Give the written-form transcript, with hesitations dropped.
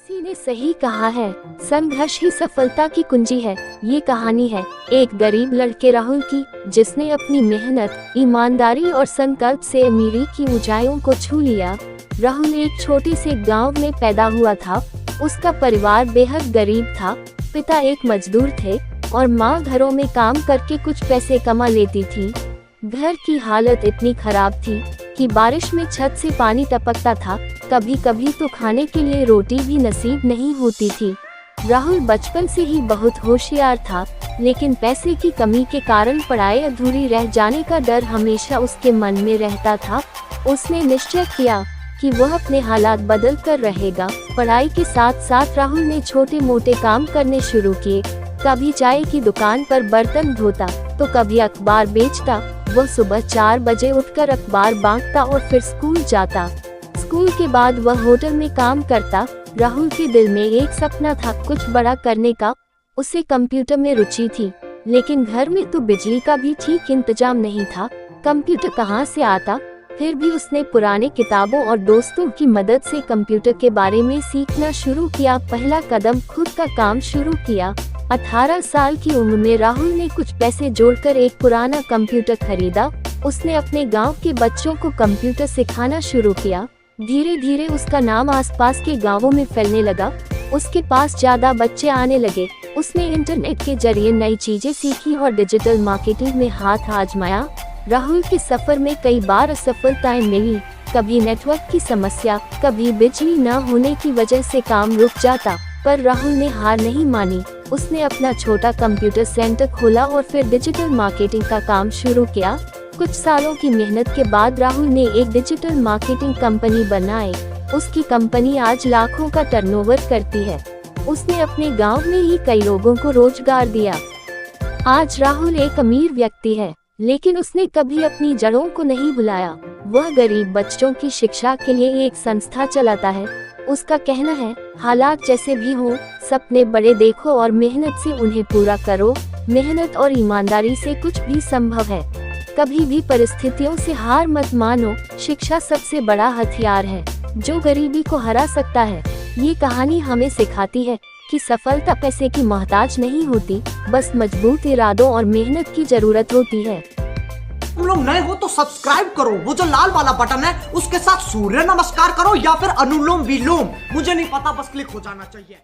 किसी ने सही कहा है, संघर्ष ही सफलता की कुंजी है। ये कहानी है एक गरीब लड़के राहुल की, जिसने अपनी मेहनत, ईमानदारी और संकल्प से अमीरी की ऊंचाइयों को छू लिया। राहुल एक छोटे से गांव में पैदा हुआ था। उसका परिवार बेहद गरीब था। पिता एक मजदूर थे और माँ घरों में काम करके कुछ पैसे कमा लेती थी। घर की हालत इतनी खराब थी कि बारिश में छत से पानी टपकता था। कभी कभी तो खाने के लिए रोटी भी नसीब नहीं होती थी। राहुल बचपन से ही बहुत होशियार था, लेकिन पैसे की कमी के कारण पढ़ाई अधूरी रह जाने का डर हमेशा उसके मन में रहता था। उसने निश्चय किया कि वह अपने हालात बदल कर रहेगा। पढ़ाई के साथ साथ राहुल ने छोटे मोटे काम करने शुरू किए। कभी चाय की दुकान पर बर्तन धोता तो कभी अखबार बेचता। वह सुबह 4 बजे उठकर अखबार बांटता और फिर स्कूल जाता। स्कूल के बाद वह होटल में काम करता। राहुल के दिल में एक सपना था, कुछ बड़ा करने का। उसे कंप्यूटर में रुचि थी, लेकिन घर में तो बिजली का भी ठीक इंतजाम नहीं था। कंप्यूटर कहाँ से आता? फिर भी उसने पुराने किताबों और दोस्तों की मदद से कंप्यूटर के बारे में सीखना शुरू किया। पहला कदम खुद का काम शुरू किया। 18 साल की उम्र में राहुल ने कुछ पैसे जोड़कर एक पुराना कंप्यूटर खरीदा। उसने अपने गांव के बच्चों को कंप्यूटर सिखाना शुरू किया। धीरे धीरे उसका नाम आसपास के गांवों में फैलने लगा। उसके पास ज्यादा बच्चे आने लगे। उसने इंटरनेट के जरिए नई चीजें सीखी और डिजिटल मार्केटिंग में हाथ आजमाया। राहुल के सफर में कई बार असफलताएं मिली। कभी नेटवर्क की समस्या, कभी बिजली न होने की वजह से काम रुक जाता, पर राहुल ने हार नहीं मानी। उसने अपना छोटा कंप्यूटर सेंटर खोला और फिर डिजिटल मार्केटिंग का काम शुरू किया। कुछ सालों की मेहनत के बाद राहुल ने एक डिजिटल मार्केटिंग कंपनी बनाई। उसकी कंपनी आज लाखों का टर्नओवर करती है। उसने अपने गांव में ही कई लोगों को रोजगार दिया। आज राहुल एक अमीर व्यक्ति है, लेकिन उसने कभी अपनी जड़ों को नहीं भुलाया। वह गरीब बच्चों की शिक्षा के लिए एक संस्था चलाता है। उसका कहना है, हालात जैसे भी हों, सपने बड़े देखो और मेहनत से उन्हें पूरा करो। मेहनत और ईमानदारी से कुछ भी संभव है। कभी भी परिस्थितियों से हार मत मानो। शिक्षा सबसे बड़ा हथियार है जो गरीबी को हरा सकता है। ये कहानी हमें सिखाती है कि सफलता पैसे की मोहताज नहीं होती, बस मजबूत इरादों और मेहनत की जरूरत होती है। तुम लोग नए हो तो सब्सक्राइब करो, वो जो लाल वाला बटन है उसके साथ सूर्य नमस्कार करो या फिर अनुलोम विलोम, मुझे नहीं पता, बस क्लिक हो जाना चाहिए।